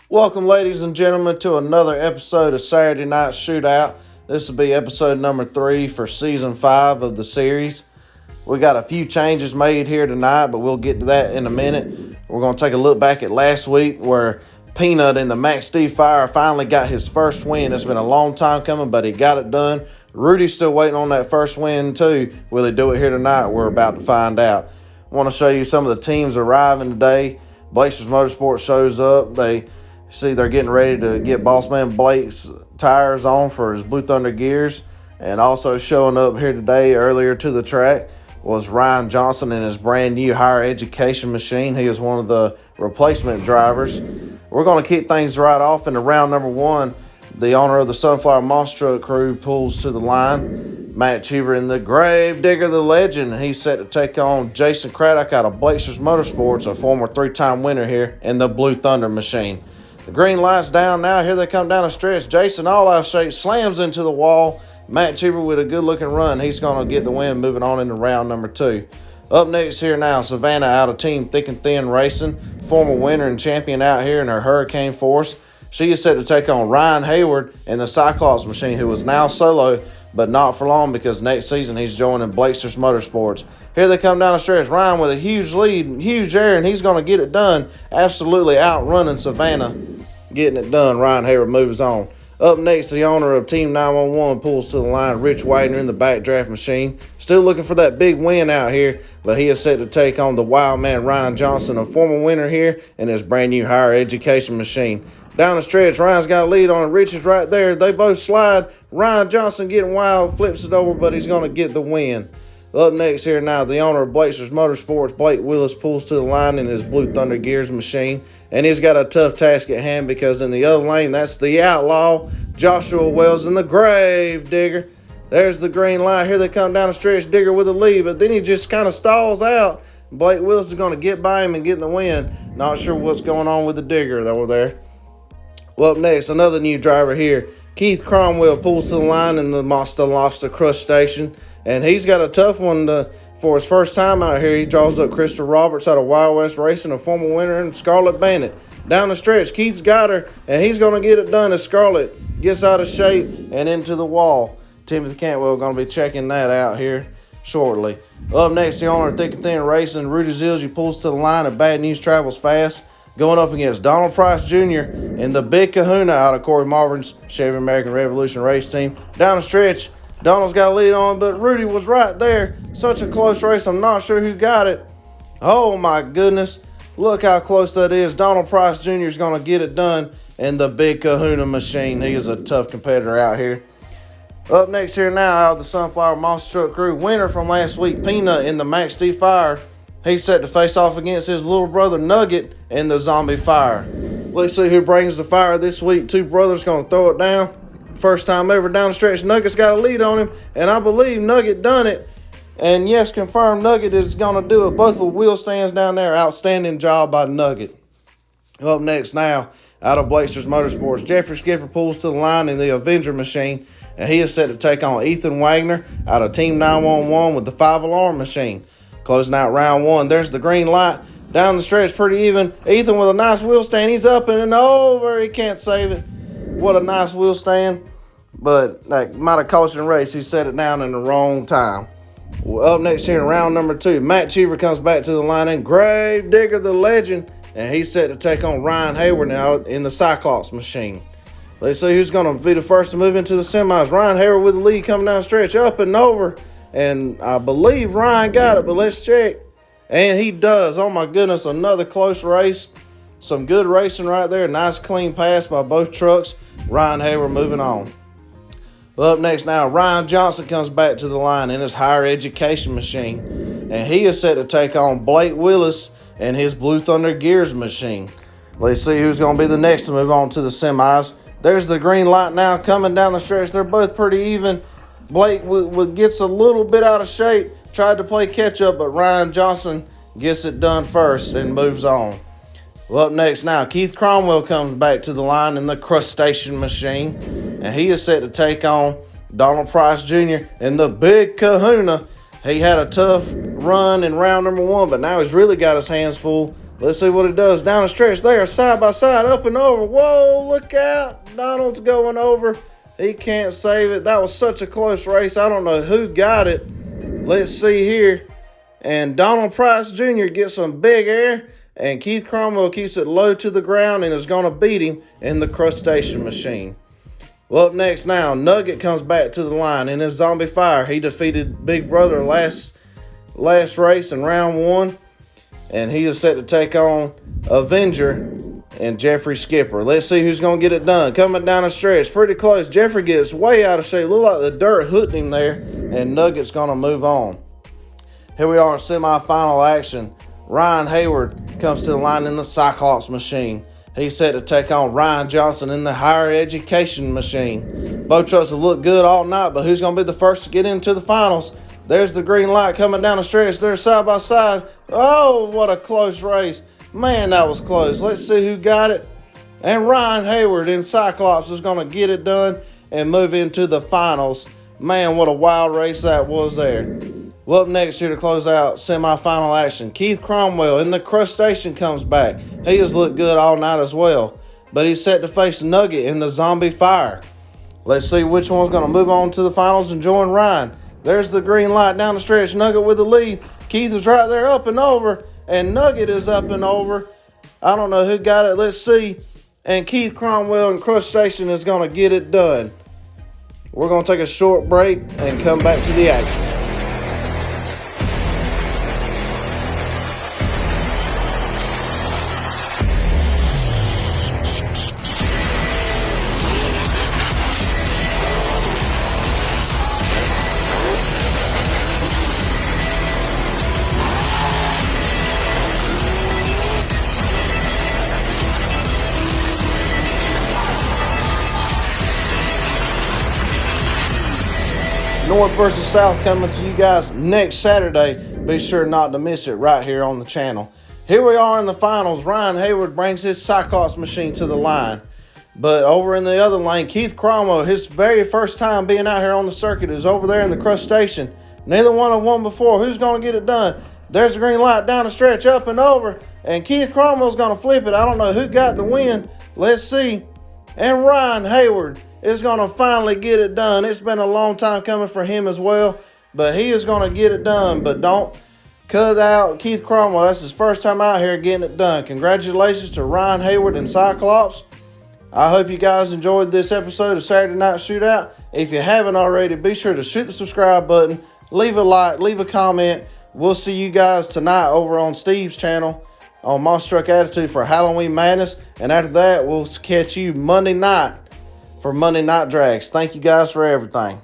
Welcome, ladies and gentlemen, to another episode of Saturday Night Shootout. This will be episode number 3 for season 5 of the series. We got a few changes made here tonight, but we'll get to that in a minute. We're going to take a look back at last week where Peanut and the Max D Fire finally got his first win. It's been a long time coming, but he got it done. Rudy's still waiting on that first win too. Will he do it here tonight? We're about to find out. I want to show you some of the teams arriving today. Blazers Motorsports shows up. They're getting ready to get Bossman Blake's tires on for his Blue Thunder gears. And also showing up here today earlier to the track was Ryan Johnson in his brand new higher education machine. He is one of the replacement drivers. We're going to kick things right off into round number 1. The owner of the Sunflower Monster Truck crew pulls to the line. Matt Cheever in the Grave Digger, the legend. He's set to take on Jason Craddock out of Blazers Motorsports, a former 3-time winner here in the Blue Thunder machine. The green light's down now. Here they come down the stretch. Jason, all out of shape, slams into the wall. Matt Cheever with a good-looking run. He's going to get the win moving on into round number 2. Up next here now, Savannah out of Team Thick and Thin Racing. Former winner and champion out here in her Hurricane Force. She is set to take on Ryan Hayward in the Cyclops machine, who is now solo, but not for long because next season he's joining Blazers Motorsports. Here they come down the stretch. Ryan with a huge lead, huge air, and he's going to get it done. Absolutely outrunning Savannah. Getting it done. Ryan Hayward moves on. Up next, the owner of Team 911 pulls to the line. Rich Wagner in the backdraft machine. Still looking for that big win out here, but he is set to take on the wild man Ryan Johnson, a former winner here in his brand new higher education machine. Down the stretch, Ryan's got a lead on Rich is right there. They both slide. Ryan Johnson getting wild, flips it over, but he's going to get the win. Up next here now, the owner of Blazers Motorsports, Blake Willis, pulls to the line in his Blue Thunder Gears machine. And he's got a tough task at hand because in the other lane, that's the outlaw, Joshua Wells in the Grave Digger. There's the green light. Here they come down the stretch, Digger with a lead, but then he just kind of stalls out. Blake Willis is going to get by him and get the win. Not sure what's going on with the Digger over there. Well, up next, another new driver here. Keith Cromwell pulls to the line in the Monster Lobster Crush Station. And he's got a tough one for his first time out here. He draws up Christopher Roberts out of Wild West Racing, a former winner in Scarlet Bandit. Down the stretch, Keith's got her, and he's going to get it done as Scarlet gets out of shape and into the wall. Timothy Cantwell going to be checking that out here shortly. Up next, the owner of Thick and Thin Racing, Rudy Zilge, pulls to the line, and Bad News Travels Fast, going up against Donald Price Jr. and the Big Kahuna out of Corey Marvin's Chevy American Revolution race team. Down the stretch, Donald's got a lead on, but Rudy was right there. Such a close race. I'm not sure who got it. Oh, my goodness. Look how close that is. Donald Price Jr. is going to get it done in the Big Kahuna machine. He is a tough competitor out here. Up next here now, out of the Sunflower Monster Truck crew, winner from last week, Peanut in the Max D Fire. He's set to face off against his little brother, Nugget, in the Zombie Fire. Let's see who brings the fire this week. Two brothers going to throw it down. First time ever down the stretch. Nugget's got a lead on him, and I believe Nugget done it. And yes, confirmed Nugget is going to do it. Both with wheel stands down there. Outstanding job by Nugget. Up next now, out of Blazers Motorsports, Jeffrey Skipper pulls to the line in the Avenger machine, and he is set to take on Ethan Wagner out of Team 911 with the 5-alarm machine. Closing out round 1. There's the green light. Down the stretch, pretty even. Ethan with a nice wheel stand. He's up and over. He can't save it. What a nice wheel stand, but that might have cost him a race. He set it down in the wrong time. Well, up next here in round number 2, Matt Cheever comes back to the line in Grave Digger, the legend, and he's set to take on Ryan Hayward now in the Cyclops machine. Let's see who's going to be the first to move into the semis. Ryan Hayward with the lead coming down the stretch, up and over, and I believe Ryan got it, but let's check. And he does. Oh, my goodness, another close race. Some good racing right there. Nice clean pass by both trucks. Ryan Hayward moving on. Up next now, Ryan Johnson comes back to the line in his higher education machine. And he is set to take on Blake Willis and his Blue Thunder Gears machine. Let's see who's going to be the next to move on to the semis. There's the green light now coming down the stretch. They're both pretty even. Blake gets a little bit out of shape. Tried to play catch up, but Ryan Johnson gets it done first and moves on. Well, up next now, Keith Cromwell comes back to the line in the Crustacean machine, and he is set to take on Donald Price Jr. in the Big Kahuna. He had a tough run in round number 1, but now he's really got his hands full Let's see what it does. Down the stretch there, side by side, up and over. Whoa, look out. Donald's going over. He can't save it. That was such a close race. I don't know who got it. Let's see here. And Donald Price Jr. gets some big air. And Keith Cromwell keeps it low to the ground and is going to beat him in the crustacean machine. Well, up next now, Nugget comes back to the line in his zombie fire. He defeated Big Brother last race in round 1. And he is set to take on Avenger and Jeffrey Skipper. Let's see who's going to get it done. Coming down the stretch, pretty close. Jeffrey gets way out of shape. Look like the dirt hooked him there. And Nugget's going to move on. Here we are in semifinal action. Ryan Hayward comes to the line in the Cyclops machine. He's set to take on Ryan Johnson in the higher education machine. Both trucks have looked good all night, but who's going to be the first to get into the finals? There's the green light coming down the stretch. They're side by side. Oh, what a close race. Man, that was close. Let's see who got it. And Ryan Hayward in Cyclops is going to get it done and move into the finals. Man, what a wild race that was there. Well, up next here to close out semifinal action, Keith Cromwell in the crustacean comes back. He has looked good all night as well, but he's set to face Nugget in the zombie fire. Let's see which one's going to move on to the finals and join Ryan. There's the green light down the stretch. Nugget with the lead. Keith is right there up and over. And Nugget is up and over. I don't know who got it. Let's see. And Keith Cromwell and Crustacean is going to get it done. We're going to take a short break and come back to the action. North versus South coming to you guys next Saturday. Be sure not to miss it right here on the channel. Here we are in the finals. Ryan Hayward brings his Cyclops machine to the line. But over in the other lane, Keith Cromwell, his very first time being out here on the circuit, is over there in the crustacean. Neither one have won before. Who's going to get it done? There's the green light down the stretch, up and over. And Keith Cromwell's going to flip it. I don't know who got the win. Let's see. And Ryan Hayward is going to finally get it done. It's been a long time coming for him as well, but he is going to get it done. But don't cut out Keith Cromwell. That's his first time out here getting it done. Congratulations to Ryan Hayward and Cyclops. I hope you guys enjoyed this episode of Saturday Night Shootout. If you haven't already, be sure to shoot the subscribe button, leave a like, leave a comment. We'll see you guys tonight over on Steve's channel on Monster Truck Attitude for Halloween Madness. And after that, we'll catch you Monday night for Monday Night Drags. Thank you guys for everything.